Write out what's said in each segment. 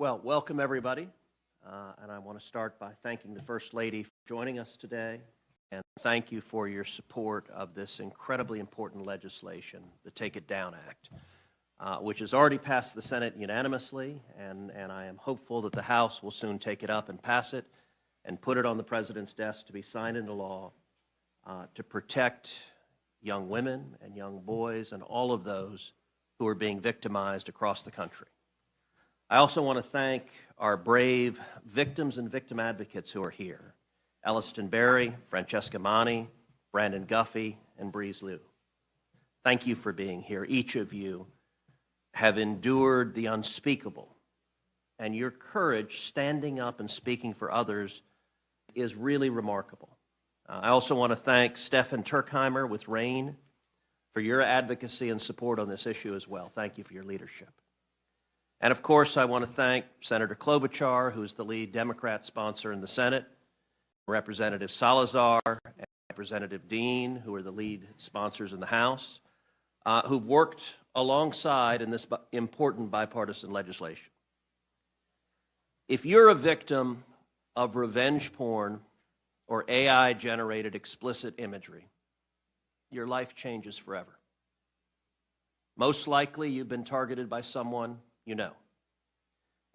Well, welcome everybody, and I want to start by thanking the First Lady for joining us today, and thank you for your support of this incredibly important legislation, the Take It Down Act, which has already passed the Senate unanimously, and I am hopeful that the House will soon take it up and pass it and put it on the President's desk to be signed into law to protect young women and young boys and all of those who are being victimized across the country. I also want to thank our brave victims and victim advocates who are here: Elliston Berry, Francesca Mani, Brandon Guffey, and Breeze Liu. Thank you for being here. Each of you have endured the unspeakable, and your courage standing up and speaking for others is really remarkable. I also want to thank Stefan Turkheimer with RAIN for your advocacy and support on this issue as well. Thank you for your leadership. And of course, I want to thank Senator Klobuchar, who is the lead Democrat sponsor in the Senate, Representative Salazar, and Representative Dean, who are the lead sponsors in the House, who've worked alongside in this important bipartisan legislation. If you're a victim of revenge porn or AI-generated explicit imagery, your life changes forever. Most likely, you've been targeted by someone you know,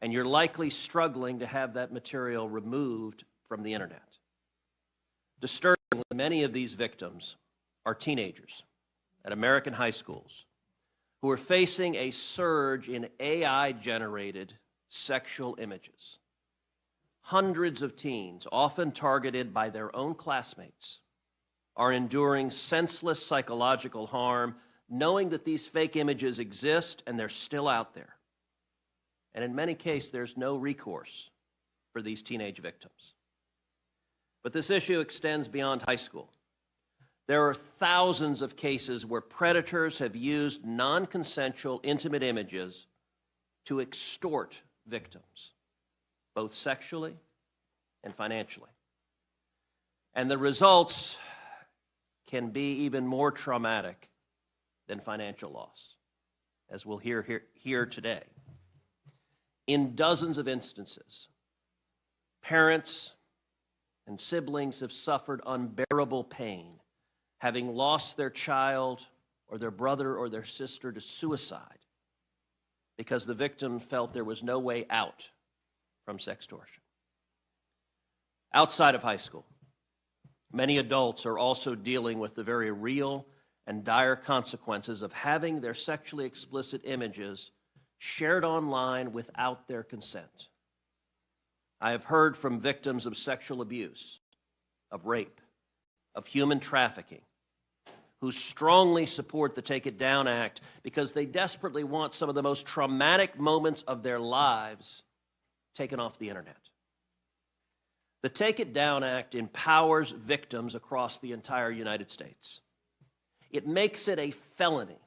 and you're likely struggling to have that material removed from the internet. Disturbingly, many of these victims are teenagers at American high schools who are facing a surge in AI-generated sexual images. Hundreds of teens, often targeted by their own classmates, are enduring senseless psychological harm, knowing that these fake images exist and they're still out there. And in many cases, there's no recourse for these teenage victims. But this issue extends beyond high school. There are thousands of cases where predators have used non-consensual intimate images to extort victims, both sexually and financially. And the results can be even more traumatic than financial loss, as we'll hear today. In dozens of instances, parents and siblings have suffered unbearable pain, having lost their child or their brother or their sister to suicide because the victim felt there was no way out from sextortion. Outside of high school, many adults are also dealing with the very real and dire consequences of having their sexually explicit images shared online without their consent. I have heard from victims of sexual abuse, of rape, of human trafficking, who strongly support the Take It Down Act because they desperately want some of the most traumatic moments of their lives taken off the internet. The Take It Down Act empowers victims across the entire United States. It makes it a felony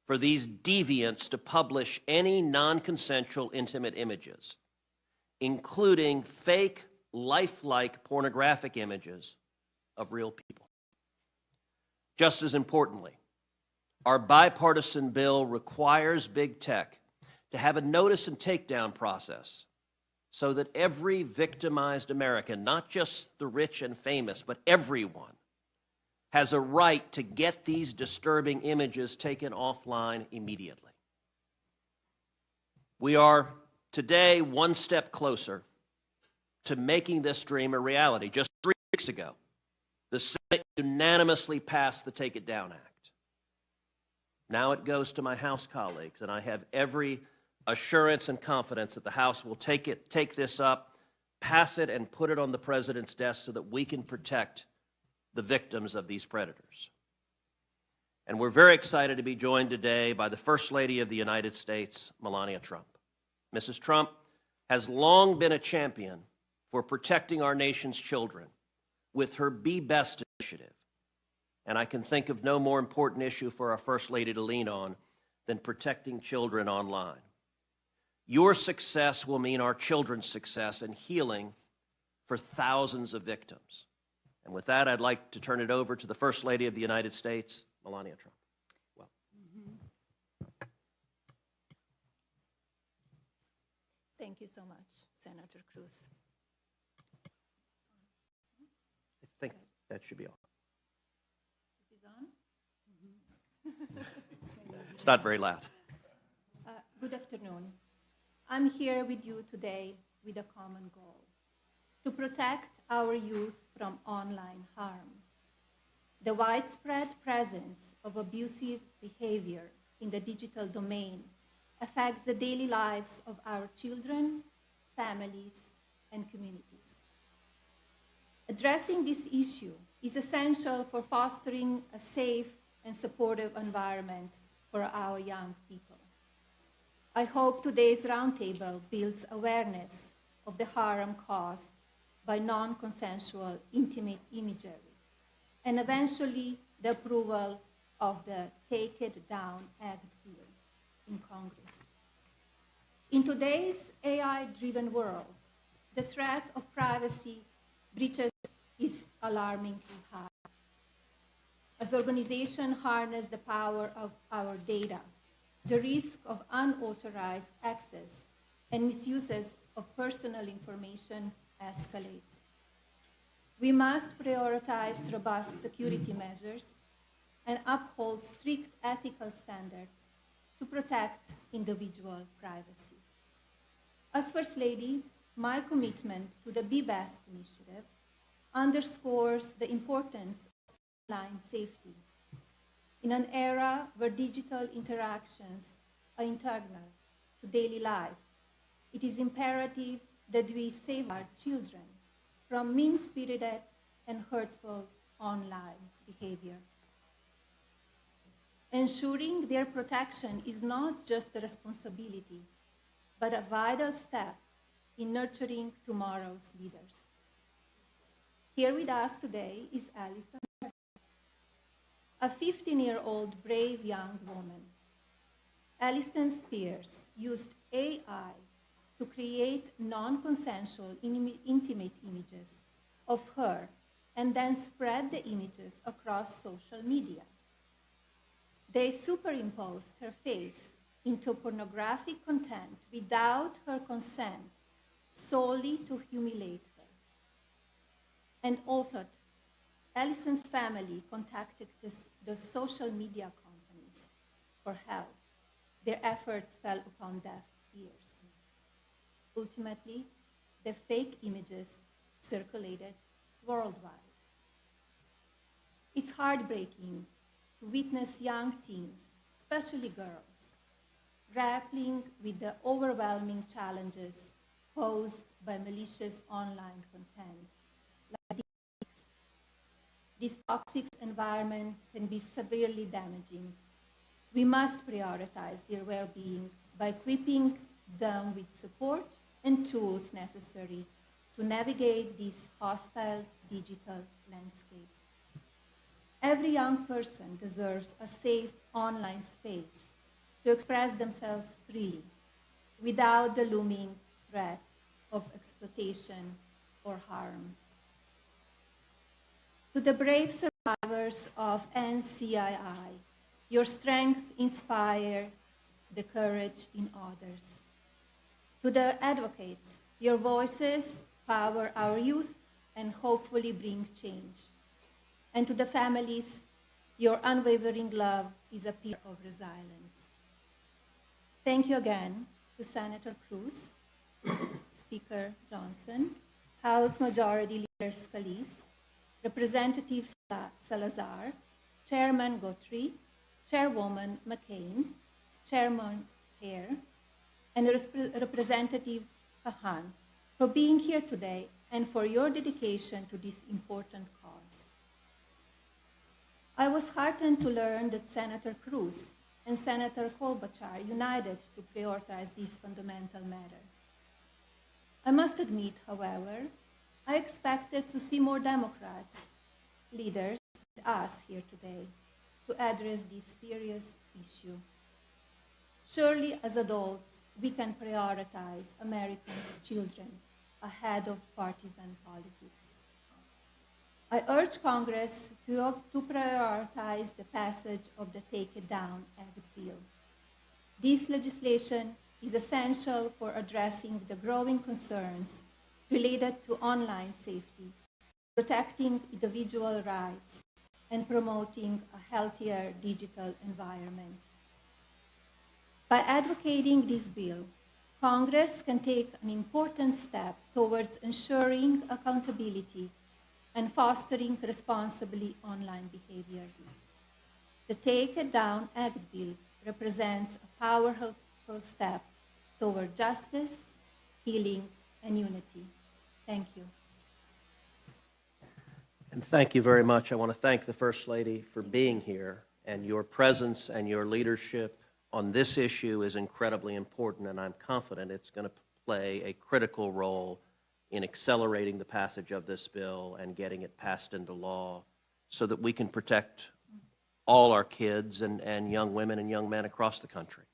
for these deviants to publish any non-consensual intimate images, including fake, lifelike pornographic images of real people. Just as importantly, our bipartisan bill requires big tech to have a notice and takedown process so that every victimized American, not just the rich and famous, but everyone, has a right to get these disturbing images taken offline immediately. We are today one step closer to making this dream a reality. Just 3 weeks ago, the Senate unanimously passed the Take It Down Act. Now it goes to my House colleagues, and I have every assurance and confidence that the House will take this up, pass it, and put it on the President's desk so that we can protect the victims of these predators. And we're very excited to be joined today by the First Lady of the United States, Melania Trump. Mrs. Trump has long been a champion for protecting our nation's children with her Be Best initiative. And I can think of no more important issue for our First Lady to lean on than protecting children online. Your success will mean our children's success and healing for thousands of victims. And with that, I'd like to turn it over to the First Lady of the United States, Melania Trump. Thank you so much, Senator Cruz. I think that should be on. Is this on? It's not very loud. Good afternoon. I'm here with you today with a common goal: to protect our youth from online harm. The widespread presence of abusive behavior in the digital domain affects the daily lives of our children, families, and communities. Addressing this issue is essential for fostering a safe and supportive environment for our young people. I hope today's roundtable builds awareness of the harm caused by non-consensual intimate imagery, and eventually the approval of the Take It Down Act bill in Congress. In today's AI-driven world, the threat of privacy breaches is alarmingly high. As organizations harness the power of our data, the risk of unauthorized access and misuses of personal information escalates. We must prioritize robust security measures and uphold strict ethical standards to protect individual privacy. As First Lady, my commitment to the Be Best initiative underscores the importance of online safety. In an era where digital interactions are integral to daily life, it is imperative that we save our children from mean-spirited and hurtful online behavior. Ensuring their protection is not just a responsibility, but a vital step in nurturing tomorrow's leaders. Here with us today is Alison, a 15-year-old brave young woman. Alison Spears used AI to create non-consensual intimate images of her and then spread the images across social media. They superimposed her face into pornographic content without her consent, solely to humiliate her. And authored, Alison's family contacted the social media companies for help. Their efforts fell upon deaf ears. Ultimately, the fake images circulated worldwide. It's heartbreaking to witness young teens, especially girls, grappling with the overwhelming challenges posed by malicious online content. This toxic environment can be severely damaging. We must prioritize their well-being by equipping them with support and tools necessary to navigate this hostile digital landscape. Every young person deserves a safe online space to express themselves freely without the looming threat of exploitation or harm. To the brave survivors of NCII, your strength inspires the courage in others. To the advocates, your voices power our youth and hopefully bring change. And to the families, your unwavering love is a pillar of resilience. Thank you again to Senator Cruz, Speaker Johnson, House Majority Leader Scalise, Representative Salazar, Chairman Guthrie, Chairwoman McCain, Chairman Hare, and Representative Kahan for being here today and for your dedication to this important cause. I was heartened to learn that Senator Cruz and Senator Klobuchar united to prioritize this fundamental matter. I must admit, however, I expected to see more Democrats, leaders, with us here today to address this serious issue. Surely, as adults, we can prioritize Americans' children ahead of partisan politics. I urge Congress to prioritize the passage of the Take It Down Act bill. This legislation is essential for addressing the growing concerns related to online safety, protecting individual rights, and promoting a healthier digital environment. By advocating this bill, Congress can take an important step towards ensuring accountability and fostering responsibly online behavior. The Take It Down Act bill represents a powerful step toward justice, healing, and unity. Thank you. And thank you very much. I want to thank the First Lady for being here, and your presence and your leadership on this issue is incredibly important, and I'm confident it's going to play a critical role in accelerating the passage of this bill and getting it passed into law so that we can protect all our kids and young women and young men across the country.